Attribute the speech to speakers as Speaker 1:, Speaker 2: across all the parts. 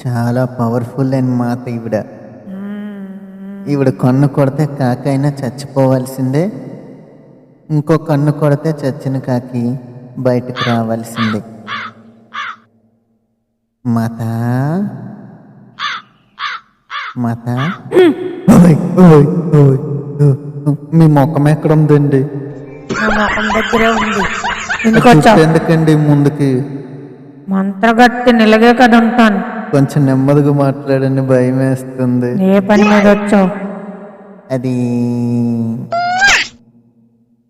Speaker 1: చాలా పవర్ఫుల్ అని మాత ఈవిడ. ఈవిడ కన్ను కొడితే కాకైనా చచ్చిపోవాల్సిందే, ఇంకో కన్ను కొడితే చచ్చిన కాకి బయటకు రావాల్సిందే. మాత మాత మీ ముఖం ఎక్కడ ఉందండి?
Speaker 2: దగ్గరే ఉంది.
Speaker 1: ఎందుకండి ముందుకి
Speaker 2: మంత్రగట్టి నిలగే కదా ఉంటాను.
Speaker 1: కొంచెం నెమ్మదిగా మాట్లాడండి, భయం వేస్తుంది.
Speaker 2: ఏ పని మీద వచ్చావు?
Speaker 1: అది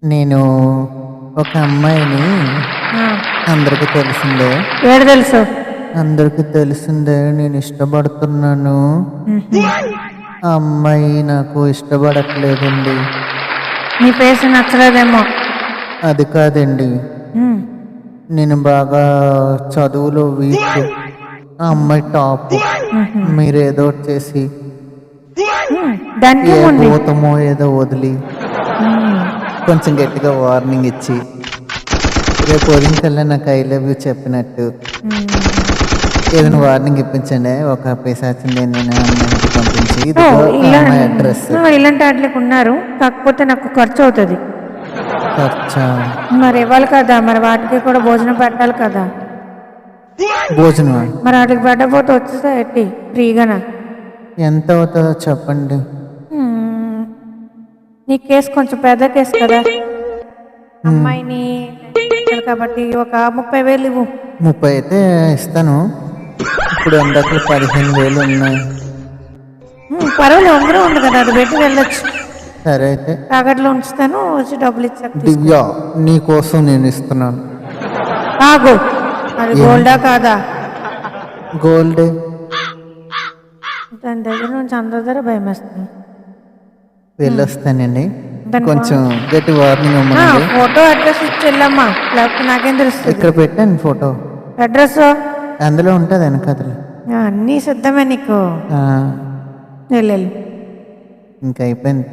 Speaker 1: నేను ఒక అమ్మాయిని, అందరికి తెలిసిందే.
Speaker 2: ఏడు తెలుసు?
Speaker 1: అందరికి తెలిసిందే నేను ఇష్టపడుతున్నాను. ఆ అమ్మాయి నాకు ఇష్టపడట్లేదండి.
Speaker 2: నీ ఫేస్ నచ్చలేదేమో.
Speaker 1: అది కాదండి, నేను బాగా చదువులో వీక్, ఆ అమ్మాయి టాప్. మీరు ఏదో చేసి ఏ భూతమో ఏదో వదిలి కొంచెం గట్టిగా వార్నింగ్ ఇచ్చి రేపు ఉదయంకల్లా నాకు ఐ లవ్ యూ చెప్పినట్టు ఏదైనా వార్నింగ్ ఇప్పించండి. ఒక పిశాచిని నేను అమ్మాయికి పంపించి అమ్మాయి అడ్రస్.
Speaker 2: ఇలాంటి వాటికి ఉన్నారు, కాకపోతే నాకు ఖర్చు అవుతుంది.
Speaker 1: ఖర్చా?
Speaker 2: మరి ఇవ్వాలి కదా, మరి వాటికి కూడా భోజనం పెట్టాలి కదా.
Speaker 1: భోజనం
Speaker 2: మరి వాటికి పెట్టకపోతే వచ్చేస్తా ఎట్టి ఫ్రీగానా?
Speaker 1: ఎంత అవుతుందో చెప్పండి.
Speaker 2: నీ కేసు కొంచెం పెద్ద కేసు కదా, అమ్మాయిని కాబట్టి ఒక 30,000 ఇవ్వు.
Speaker 1: 30 అయితే ఇస్తాను. ఇప్పుడు అందరికి 15,000 ఉన్నాయి.
Speaker 2: పర్వాలేదు, ఉంగరం ఉంది కదా, అది పెట్టి వెళ్ళొచ్చు.
Speaker 1: సరే అయితే
Speaker 2: తాగట్లో ఉంచుతాను, వచ్చి డబ్బులు ఇచ్చాక.
Speaker 1: దివ్య, నీ కోసం నేను ఇస్తున్నాను.
Speaker 2: ఆగు, అది గోల్డా కాదా?
Speaker 1: గోల్డ్.
Speaker 2: దాని దగ్గర నుంచి అందరి దగ్గర భయం వేస్తుంది.
Speaker 1: వెళ్ళొస్తానండి, కొంచెం గట్టి వార్నింగ్ ఇవ్వమని.
Speaker 2: ఫోటో అడ్రస్ ఇచ్చి వెళ్ళమ్మా, లేకపోతే నాకేం తెలుస్తుంది.
Speaker 1: ఇక్కడ పెట్టాను ఫోటో,
Speaker 2: అడ్రస్
Speaker 1: అందులో ఉంటుంది వెనకదలు.
Speaker 2: అన్నీ సిద్ధమే నీకు. వెళ్ళు.
Speaker 1: ఇంకా అయిపోయింది.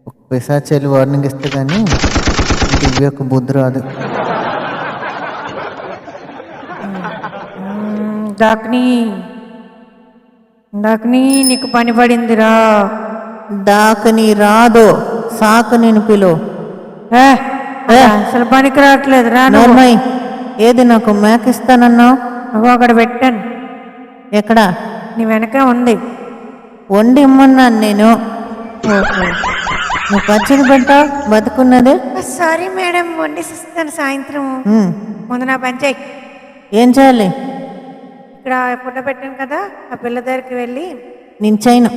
Speaker 1: ఒక పిశాచాలు వార్నింగ్ ఇస్తే కానీ దివ్య యొక్క బుద్ధి రాదు.
Speaker 2: దాకని నీకు పని పడిందిరా.
Speaker 1: దాకని రాదు, సాకు నేను పిలు.
Speaker 2: అసలు పనికి రావట్లేదు రా.
Speaker 1: ఏది నాకు మేక ఇస్తానన్నావు?
Speaker 2: అక్కడ పెట్టాను.
Speaker 1: ఎక్కడ?
Speaker 2: నీ వెనక ఉంది.
Speaker 1: వండి ఇమ్మన్నాను నేను. నువ్వు పచ్చడి పెట్టావు బతుకున్నది.
Speaker 2: సారీ మేడం, వండిస్తాను సాయంత్రం. ముందు నా పని చేయి.
Speaker 1: ఏం చేయాలి?
Speaker 2: ఇక్కడ ఫోటో పెట్టాను కదా, ఆ పిల్ల దగ్గరికి వెళ్ళి.
Speaker 1: నేను చేయను.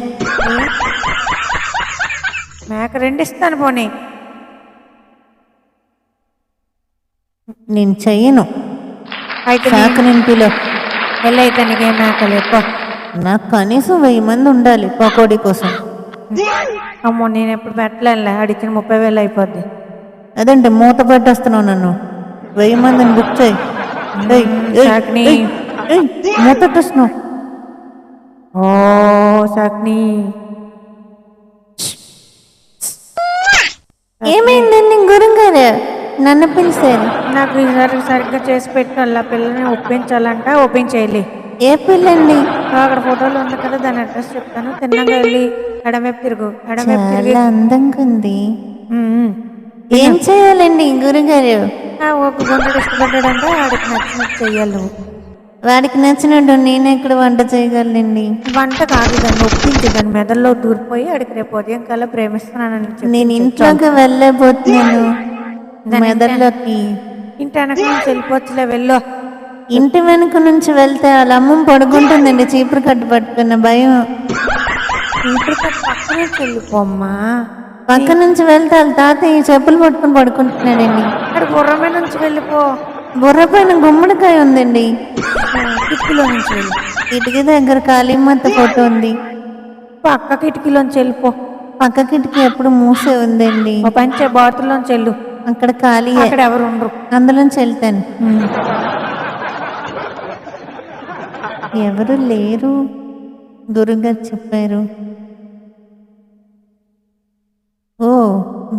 Speaker 2: మేక 2 ఇస్తాను. పోనీ
Speaker 1: నేను చెయ్యను.
Speaker 2: అయితే
Speaker 1: నేను పిలు.
Speaker 2: వెళ్ళైతే నీకేం మేకలు ఎక్కువ.
Speaker 1: నాకు కనీసం 1000 మంది ఉండాలి పకోడీ కోసం.
Speaker 2: అమ్మో, నేను ఎప్పుడు పెట్టలేనులే, అడిగిన 30,000 అయిపోద్ది.
Speaker 1: అదంటే మూత పెట్టేస్తున్నావు నన్ను. 1000 మందిని బుక్ చేయి. మూత పెట్టేస్తున్నావు.
Speaker 2: ఓ సాక్ని,
Speaker 1: ఏమైందండి గురుగారు? నన్ను పిలిచారు.
Speaker 2: నాకు ఈసారి సరిగ్గా చేసి పెట్టాలి. ఆ పిల్లని ఒప్పించాలంట, ఒప్పించేయాలి.
Speaker 1: ఏ పిల్లండి?
Speaker 2: అక్కడ ఫోటోలో ఉంది కదా, దాని అడ్రస్ చెప్తాను. తిన్నాక వెళ్ళి ఎడమేపు తిరుగు. ఎడమేపు తిరిగి.
Speaker 1: అందంగా ఉంది. ఏం చేయాలండి గురుగారు?
Speaker 2: ఒక గుండెడు ఇష్టపడ్డాడంటే వాడికి నచ్చినట్టు చెయ్యాలి నువ్వు.
Speaker 1: వాడికి నచ్చినట్టు నేను ఎక్కడ వంట చేయగలండి?
Speaker 2: వంట కాదు, దాన్ని ఒప్పించి దాని మెదల్లో దూరిపోయి అడిగి రేపు ఉదయం కల్లా ప్రేమిస్తున్నానని చెప్పి.
Speaker 1: నేను ఇంట్లోకి వెళ్ళబోతున్నాను. మెదడులోకి
Speaker 2: ఇంటి వెనక నుంచి వెళ్ళిపోవచ్చులే, వెళ్ళు.
Speaker 1: ఇంటి వెనుక నుంచి వెళ్తే వాళ్ళ అమ్మ పడుకుంటుందండి, చీపురు కట్టు పట్టుకున్న భయం.
Speaker 2: చీపురు కట్టు పక్క నుంచి వెళ్ళిపోమ్మా.
Speaker 1: పక్క నుంచి వెళ్తే వాళ్ళ తాతయ్య చెప్పులు పట్టుకుని పడుకుంటున్నాడండి.
Speaker 2: అక్కడ బుర్రమే నుంచి వెళ్ళిపో.
Speaker 1: బుర్ర పైన గుమ్మడికాయ ఉందండి.
Speaker 2: కిటికీలో నుంచి వెళ్ళి.
Speaker 1: కిటికీ దగ్గర కాళీమాత ఫోటో ఉంది.
Speaker 2: పక్క కిటికీలోంచి వెళ్ళిపో.
Speaker 1: పక్క కిటికీ ఎప్పుడు మూసే ఉందండి.
Speaker 2: పంచే బాతుల్లోంచి వెళ్ళు.
Speaker 1: అక్కడ ఖాళీ,
Speaker 2: అక్కడ ఎవరు ఉండరు.
Speaker 1: అందులోంచి వెళ్తాను. ఎవరు లేరు, గురుగారు చెప్పారు. ఓ,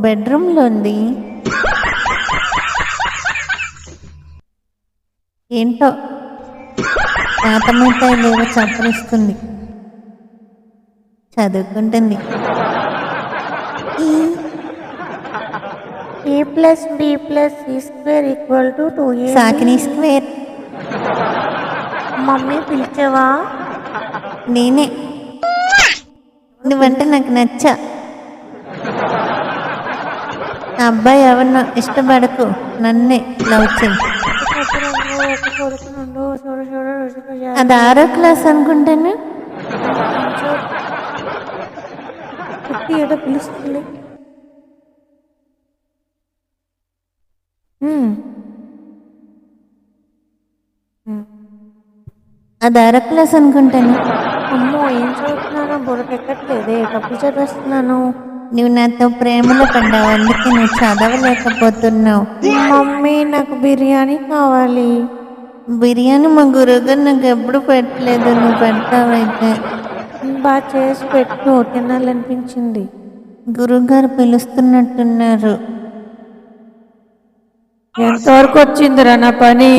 Speaker 1: బెడ్రూమ్లో ఉంది. ఏంటో
Speaker 3: పాత మిఠాయిలు ఏవో చప్పరిస్తుంది. చదువుకుంటుంది.
Speaker 2: A plus B plus C square equal to 2A.
Speaker 3: సాకిని స్క్వేర్.
Speaker 2: మమ్మీ పిలిచావా?
Speaker 3: నేనే. నువ్వంటే నాకు నచ్చా. ఆ అబ్బాయి ఎవరినో ఇష్టపడకు, నన్నే లవ్ చేయి. అది 6వ క్లాస్ అనుకుంటాను.
Speaker 2: ఏదో పిలుస్తుంది.
Speaker 3: అది 6వ క్లాస్ అనుకుంటాను.
Speaker 2: అమ్మో, ఏం చదువుతున్నానో బుర్రకెక్కట్లేదే. తప్పు చదివేస్తున్నాను.
Speaker 3: నువ్వు నాతో ప్రేమలో పడ్డావు, అందుకే నువ్వు చదవలేకపోతున్నావు.
Speaker 2: మమ్మీ, నాకు బిర్యానీ కావాలి.
Speaker 3: బిర్యానీ మా గురువుగారు నాకు ఎప్పుడు పెట్టలేదు, నువ్వు పెడతావైతే.
Speaker 2: బాగా చేసి పెట్టు, తినాలనిపించింది.
Speaker 3: గురువుగారు పిలుస్తున్నట్టున్నారు.
Speaker 2: ఎంతవరకు వచ్చిందిరా నా పని?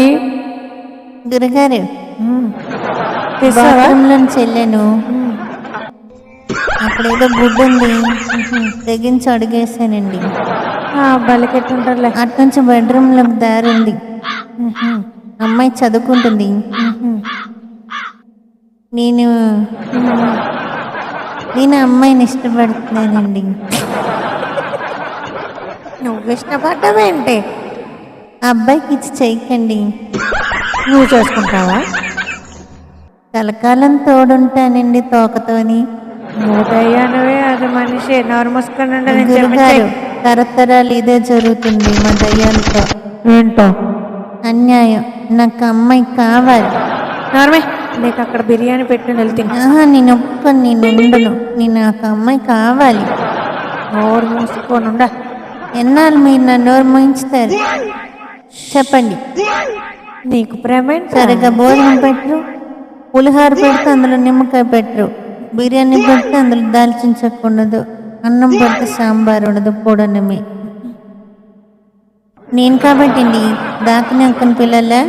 Speaker 3: గురుగారు,
Speaker 2: తెస్తావా?
Speaker 3: బాత్రూంలో చెల్లాను. అక్కడ ఏదో గుడ్డు ఉంది, తెగించి అడిగేసానండి.
Speaker 2: బలికెట్టుంటారులే.
Speaker 3: అట్నుంచి బెడ్రూమ్లోకి దారి ఉంది. అమ్మాయి చదువుకుంటుంది. నేను అమ్మాయిని ఇష్టపడుతున్నానండి.
Speaker 2: నువ్వు ఇష్టపడ్డావేంటి?
Speaker 3: ఆ అబ్బాయికి ఇచ్చి చేయకండి.
Speaker 2: నువ్వు చేసుకుంటావా?
Speaker 3: కలకాలం తోడుంటానండి తోకతోని.
Speaker 2: నువ్వే అది మనిషి నార్మస్కనండి.
Speaker 3: గురుగారు, తరతరాలు ఇదే జరుగుతుంది మా దయ్యాలతో.
Speaker 2: ఏంటో
Speaker 3: అన్యాయం. నాకు అమ్మాయి కావాలి.
Speaker 2: నార్మే, నీకు అక్కడ బిర్యానీ పెట్టి వెళ్తాను.
Speaker 3: నేను ఒప్పుకొని, నేను ఉండను. నాకు అమ్మాయి కావాలి.
Speaker 2: నోరు మూసుకోనుండా.
Speaker 3: ఎన్నాళ్ళు మీరు నా నోరు మూయించుతారు చెప్పండి.
Speaker 2: నీకు ప్రేమ
Speaker 3: సరిగా భోజనం పెట్టరు, పులిహార పెడితే అందులో నిమ్మకాయ పెట్టరు, బిర్యానీ పెడితే అందులో దాల్చిన చెక్క ఉండదు, అన్నం పెడితే సాంబార్ ఉండదు, పొడనమే. నేను కాబట్టి దాకని అక్కని పిల్లలే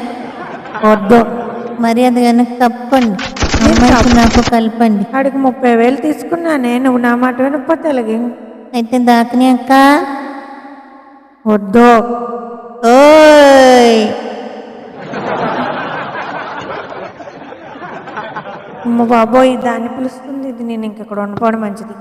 Speaker 2: వద్దు.
Speaker 3: మర్యాద కనుక తప్పండి. అమ్మాయికి నాకు కలపండి.
Speaker 2: అడిగి 30,000 తీసుకున్నానే, నువ్వు నా మాట వినకపోతే అలాగే.
Speaker 3: అయితే దాకని అక్క
Speaker 2: వద్దు.
Speaker 3: ఓయ్
Speaker 2: అమ్మ బాబోయ్, దాన్ని పిలుస్తుంది. ఇది నేను ఇంకెక్కడ ఉండిపోవడం మంచిది.